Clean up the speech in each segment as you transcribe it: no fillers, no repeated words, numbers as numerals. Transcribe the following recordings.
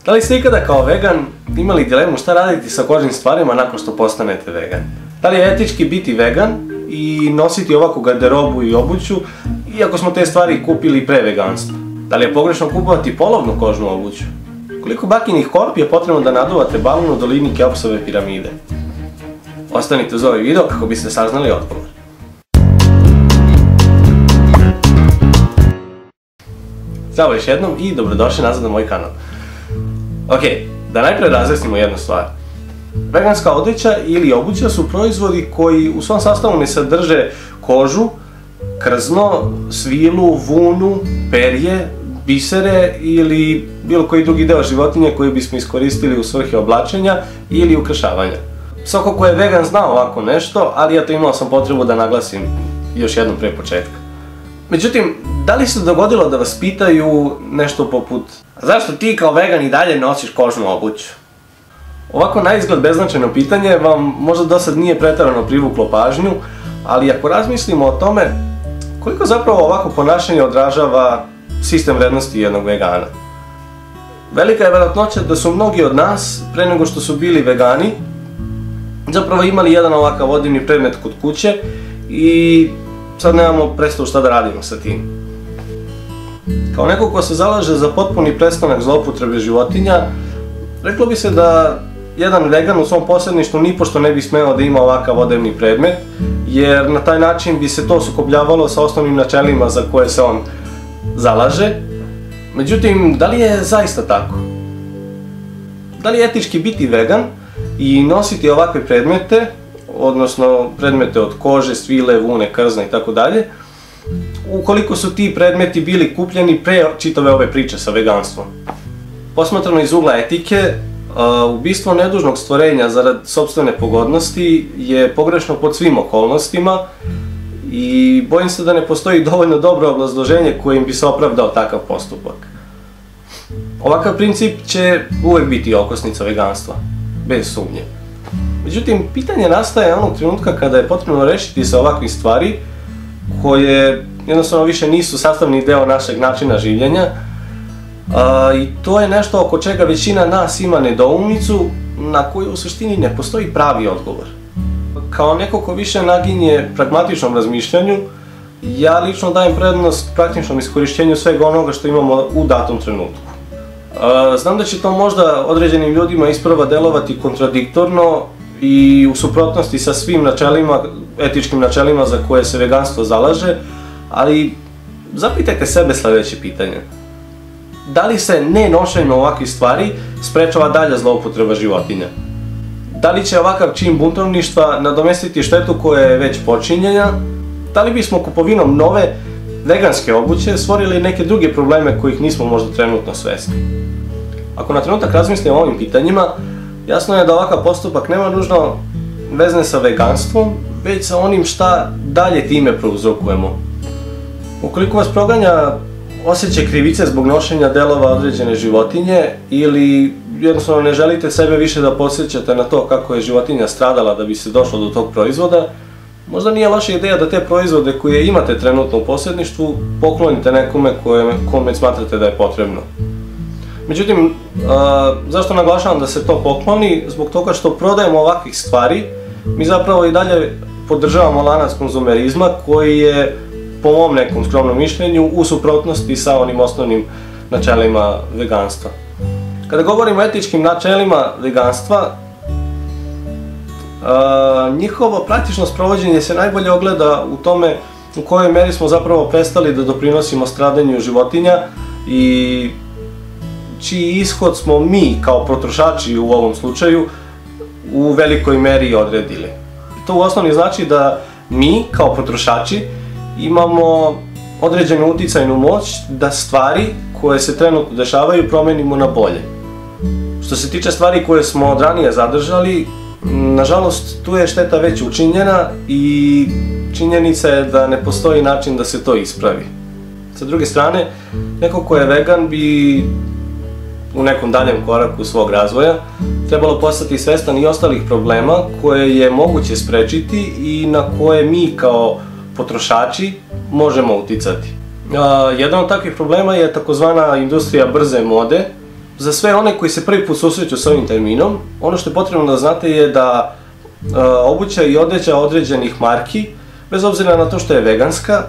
Da li ste ikada kao vegan imali dilemu šta raditi sa kožnim stvarima nakon što postanete vegan? Da li je etički biti vegan i nositi ovakvu garderobu i obuću, iako smo te stvari kupili pre veganstva? Da li je pogrešno kupovati polovnu kožnu obuću? Koliko bakinih korpi je potrebno da naduvate balon u dolini Keopsove piramide? Ostanite uz ovaj video kako biste saznali odgovor. Zdravo još jednom i dobrodošli nazad na moj kanal. Ok, da najpre razjasnimo jednu stvar. Veganska odeća ili obuća su proizvodi koji u svom sastavu ne sadrže kožu, krzno, svilu, vunu, perje, bisere ili bilo koji drugi deo životinje koji bismo iskoristili u svrhe oblačenja ili ukrašavanja. Svako ko je vegan zna ovako nešto, ali eto imao sam potrebu da naglasim još jednom pre početka. Međutim, da li se dogodilo da vas pitaju nešto poput zašto ti kao vegan i dalje nosiš kožnu obuću? Ovako naizgled beznačajno pitanje vam možda do sad nije preterano privuklo pažnju, ali ako razmislimo o tome koliko zapravo ovako ponašanje odražava sistem vrednosti jednog vegana. Velika je verovatnoća da su mnogi od nas, pre nego što su bili vegani, zapravo imali jedan ovakav odjevni predmet kod kuće i sad nemamo predstavu šta da radimo sa tim. Kao neko ko se zalaže za potpuni prestanak zloupotrebe životinja, reklo bi se da jedan vegan u svom posjedništvu nipošto ne bi smeo da ima ovakav odevni predmet, jer na taj način bi se to sukobljavalo sa osnovnim načelima za koje se on zalaže. Međutim, da li je zaista tako? Da li je etički biti vegan i nositi ovakve predmete, odnosno predmete od kože, svile, vune, krzna itd., ukoliko su ti predmeti bili kupljeni pre čitave ove priče sa veganstvom? Posmatrano iz ugla etike, ubistvo nedužnog stvorenja zarad sopstvene pogodnosti je pogrešno pod svim okolnostima i bojim se da ne postoji dovoljno dobro obrazloženje kojim bi se opravdao takav postupak. Ovakav princip će uvek biti okosnica veganstva, bez sumnje. Međutim, pitanje nastaje onog trenutka kada je potrebno rešiti se ovakvih stvari koje jednostavno više nisu sastavni deo našeg načina življenja i to je nešto oko čega većina nas ima nedoumicu na koju u suštini ne postoji pravi odgovor. Kao neko ko više naginje pragmatičnom razmišljanju, ja lično dajem prednost praktičnom iskorišćenju svega onoga što imamo u datom trenutku. Znam da će to možda određenim ljudima isprva delovati kontradiktorno i u suprotnosti sa svim načelima, etičkim načelima za koje se veganstvo zalaže, ali zapitajte sebe sledeće pitanje. Da li se ne nošenjem ovakvih stvari sprečava dalja zloupotreba životinja? Da li će ovakav čin buntovništva nadomestiti štetu koja je već počinjena? Da li bismo kupovinom nove veganske obuće stvorili neke druge probleme kojih nismo možda trenutno svesni? Ako na trenutak razmislimo o ovim pitanjima, jasno je da ovakav postupak nema nužno vezne sa veganstvom, već sa onim šta dalje time prouzrokujemo. Ukoliko vas proganja osjećaj krivice zbog nošenja delova određene životinje ili jednostavno ne želite sebe više da podsjećate na to kako je životinja stradala da bi se došlo do tog proizvoda, možda nije loša ideja da te proizvode koje imate trenutno u posjedništvu poklonite nekome kome smatrate da je potrebno. Međutim, zašto naglašavam da se to pokloni? Zbog toga što prodajemo ovakvih stvari, mi zapravo i dalje podržavamo lanac konzumerizma koji je, po mom nekom skromnom mišljenju, u suprotnosti sa onim osnovnim načelima veganstva. Kada govorimo o etičkim načelima veganstva, njihovo praktično sprovođenje se najbolje ogleda u tome u kojoj meri smo zapravo prestali da doprinosimo stradanju životinja i čiji ishod smo mi kao potrošači u ovom slučaju u velikoj meri odredili. To u osnovi znači da mi kao potrošači imamo određenu uticajnu moć da stvari koje se trenutno dešavaju promenimo na bolje. Što se tiče stvari koje smo od ranije zadržali, nažalost tu je šteta već učinjena i činjenica je da ne postoji način da se to ispravi. Sa druge strane, neko ko je vegan bi u nekom daljem koraku svog razvoja trebalo postati svestan i ostalih problema koje je moguće sprečiti i na koje mi kao potrošači možemo uticati. Jedan od takvih problema je takozvana industrija brze mode, za sve one koji se prvi put susreću s ovim terminom, ono što je potrebno da znate je da obuća i odeća određenih marki, bez obzira na to što je veganska,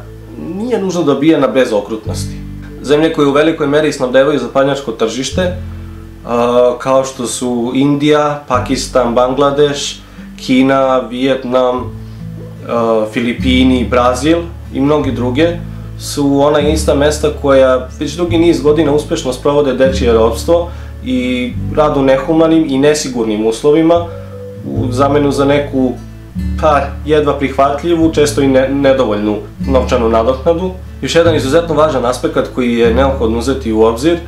nije nužno dobijena bez okrutnosti. Zemlje koje u velikoj meri snabdevaju zapadnjačko tržište, kao što su Indija, Pakistan, Bangladeš, Kina, Vijetnam, Filipini, Brazil i mnogi druge, su ona ista mesta koja već dugi niz godina uspešno sprovode dečije ropstvo i rad u nehumanim i nesigurnim uslovima u zamenu za neku jedva prihvatljivu, često i nedovoljnu novčanu nadoknadu. Još jedan izuzetno važan aspekt koji je neophodno uzeti u obzir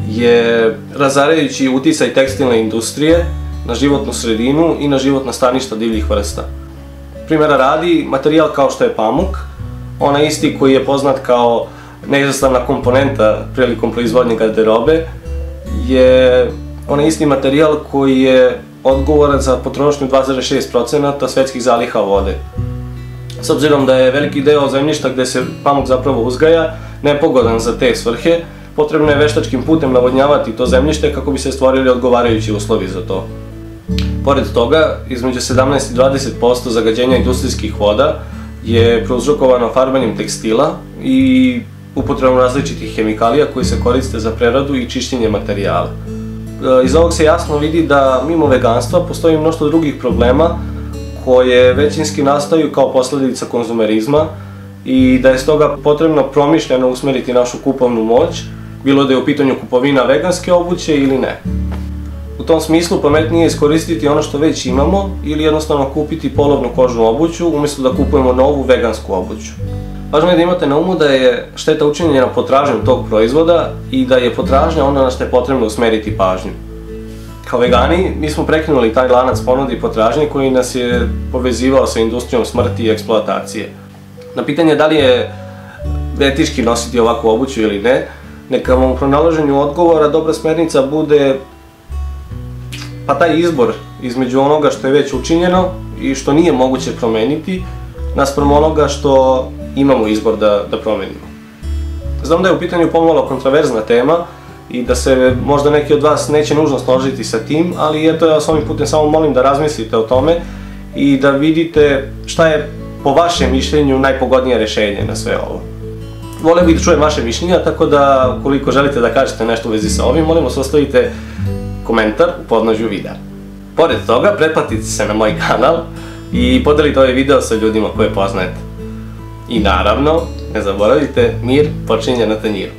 je razarajući uticaj tekstilne industrije na životnu sredinu i na životna staništa divljih vrsta. Primjera radi, materijal kao što je pamuk, onaj isti koji je poznat kao neizostavna komponenta prilikom proizvodnje garderobe, je onaj isti materijal koji je odgovoran za potrošnju 2,6% svetskih zaliha vode. S obzirom da je veliki deo zemljišta gde se pamuk zapravo uzgaja nepogodan za te svrhe, potrebno je veštačkim putem navodnjavati to zemljište kako bi se stvorili odgovarajući uslovi za to. Pored toga, između 17 i 20% zagađenja industrijskih voda je prouzrokovano farbanjem tekstila i upotrebom različitih hemikalija koji se koriste za preradu i čišćenje materijala. Iz ovog se jasno vidi da mimo veganstva postoji mnoštvo drugih problema koje većinski nastaju kao posledica konzumerizma i da je stoga potrebno promišljeno usmeriti našu kupovnu moć, bilo da je u pitanju kupovina veganske obuće ili ne. U tom smislu pametnije je iskoristiti ono što već imamo ili jednostavno kupiti polovnu kožnu obuću umjesto da kupujemo novu vegansku obuću. Važno je da imate na umu da je šteta učinjena potražnjom tog proizvoda i da je potražnja ono na što je potrebno usmeriti pažnju. Kao vegani, mi smo prekinuli taj lanac ponude i potražnje koji nas je povezivao sa industrijom smrti i eksploatacije. Na pitanje da li je etički nositi ovakvu obuću ili ne, neka vam u pronalaženju odgovora dobra smernica bude taj izbor između onoga što je već učinjeno i što nije moguće promeniti, naspram onoga što imamo izbor da promenimo. Znam da je u pitanju pomalo kontraverzna tema i da se možda neki od vas neće nužno složiti sa tim, ali eto, ja vas ovim putem samo molim da razmislite o tome i da vidite šta je po vašem mišljenju najpogodnije rešenje na sve ovo. Voleo bih da čujem vaše mišljenja, tako da ukoliko želite da kažete nešto u vezi sa ovim, molim vas ostavite komentar u podnožju videa. Pored toga, pretplatite se na moj kanal i podelite ovaj video sa ljudima koje poznajete. I naravno, ne zaboravite, mir počinje na tanjiru.